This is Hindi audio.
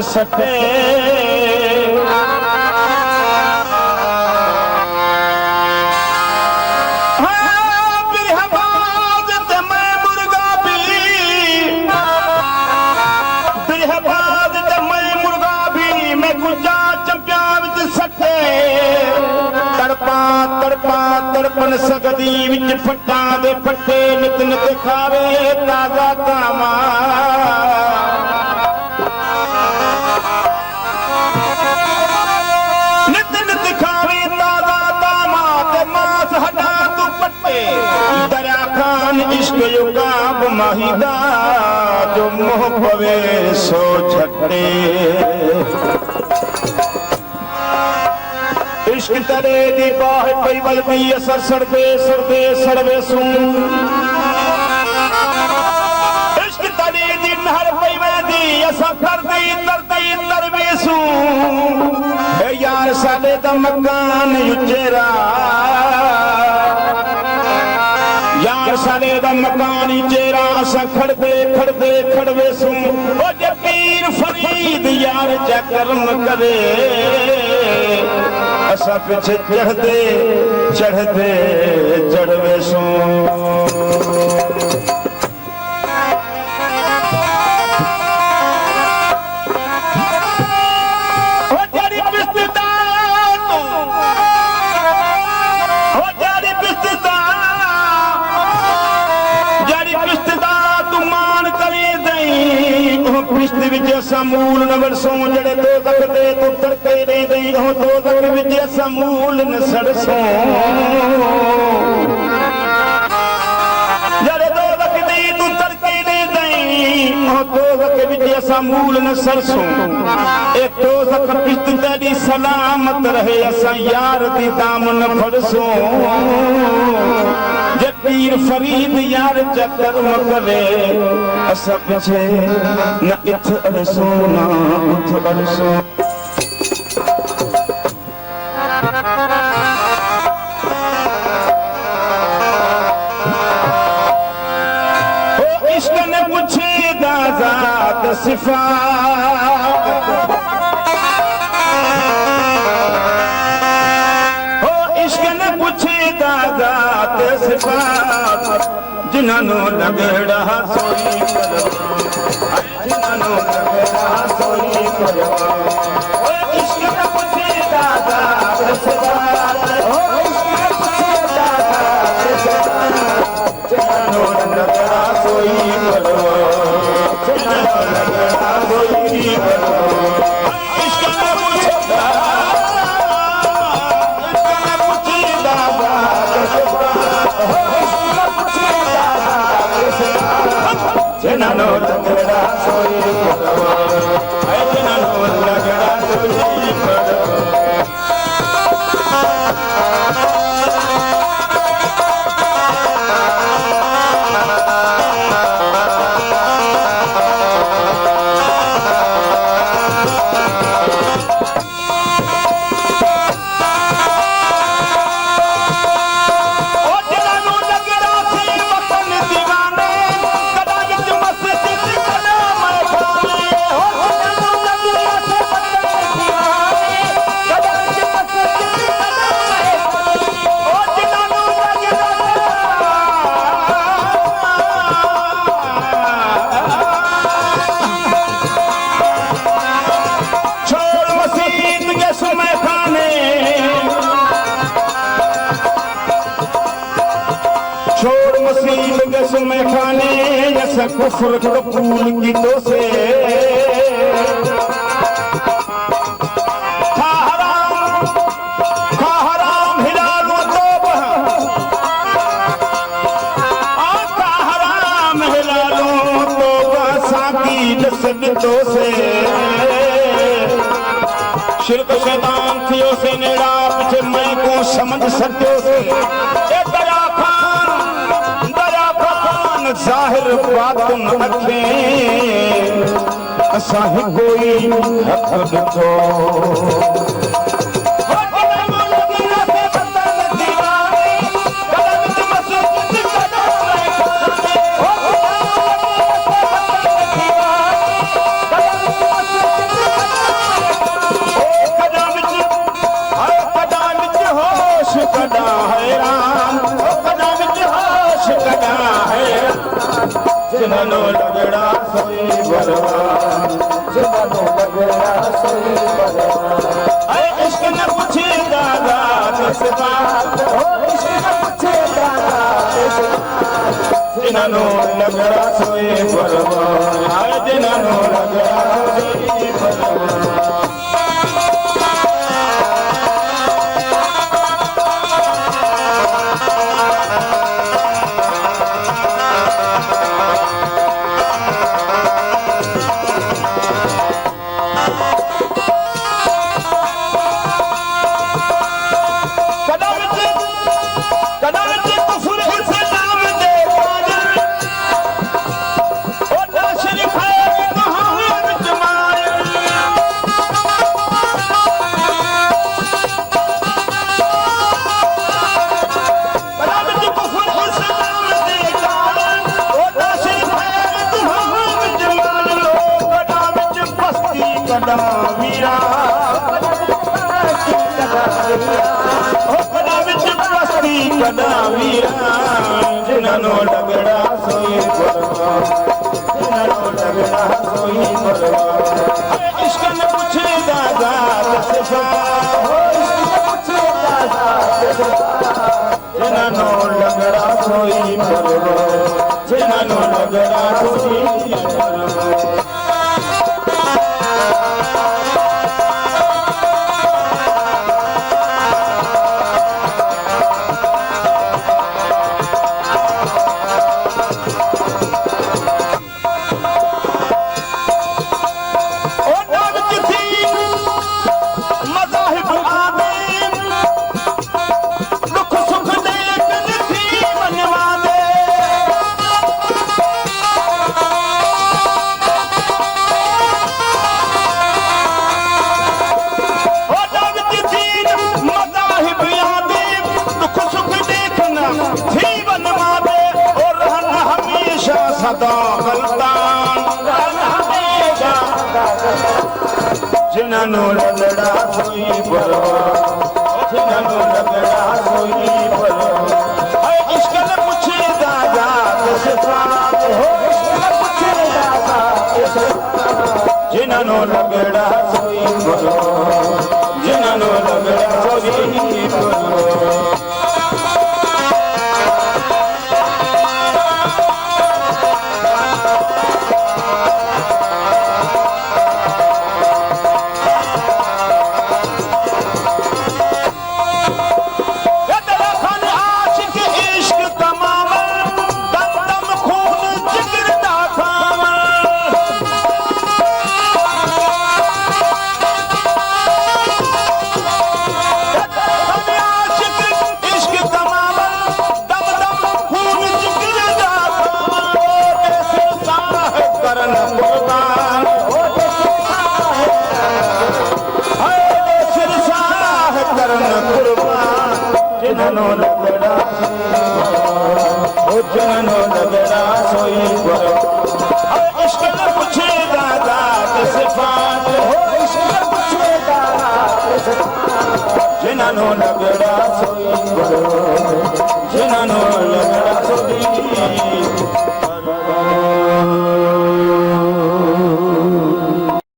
सटे तड़पन सकदी विच फट्टा दे फट्टे नित नित खावे ताजा कामा नित नित खावे ताजा कामा ते मांस हटा तू पट्टे दरिया खान इश्क युगाब माहिदा जो मोह पवे सो छट्टे इश्क तरे दी बाह पई बलबी असर सड़बे सड़बे सड़बे सूं इश्क तरे दी नहर पई वदी असर करदी तरदी तरबे सूं ए यार साडे दा मकान उचेरा यार साडे दा मकान उचेरा असा खड़बे खड़बे खड़बे सूं ओ जे पीर फरीद यार चकरम करे असा पीछे चढ़ते चढ़ते चढ़वे सो मूल न वरसों जड़े दो तक दे तू तड़के नहीं दई हो दो तक विजय समूल न सड़सों जड़े दो तक दे तू तड़के नहीं दई हो दो तक विजय समूल न सरसों एक दो तक पिस्त तेरी सलामत रहे असा यार दी दामन फड़सों जे पीर फरीद यार चक्कर मकरे असा पीछे न इथ अरसो ना उठ अरसो ओ इश्क ने पूछे दाजात सिफात ओ इश्क ने पूछे दाजात सिफात जिन्होंने लगड़ा सोई जिन्होंने लगड़ा सोई ओ इश्क ने पूछे दादा सिफात ओ इश्क ने पूछे दादा सिफात जिन्होंने लगड़ा सोई जिन्होंने लगड़ा सोई इश्क ने पूछे दादा जिन्होंने लगड़ा सोई जिन्होंने लगड़ा सोई में खाने जैसा कुफर कबूल की तो से खा हराम हिलाल तोबा खा हराम हिलाल तोबा साकी दसद तो से शिरक शैतान थियो से नेड़ा पीछे मैं को समझ सको से जाहिर बातुन अखें असां ही कोई हक ॾिठो जिन्हनो लगड़ा सोई बलवान जिन्हनो लगड़ा सोई बलवान ऐ इश्क न पूछे दादा किस बात हो इश्क न पूछे दादा किस बात जिन्हनो लगड़ा सोई बलवान ऐ जिन्हनो लगड़ा सोई बलवान जिन्हनो लगड़ा सोई बलवान जिन्हनो लगड़ा सोई बलवान इश्क न पूछे दादा किस बात हो इश्क न पूछे दादा किस बात जिन्हनो लगड़ा सोई बलवान जिन्हनो लगड़ा सोई बलवान जिन्हनो लगड़ा सोई बलवान जिन्हनो लगड़ा सोई बलवान ऐ इश्क न पूछे दादा किस बात हो इश्क न पूछे दादा किस बात जिन्हनो लगड़ा सोई बलवान जिन्हनो लगड़ा सोई बलवान जिन्हनो लगड़ा जिन्हनो लगड़ा सोई बलवान इश्क न पूछे दादा किस बात हो इश्क न पूछे दादा किस बात जिन्हनो लगड़ा सोई बलवान जिन्हनो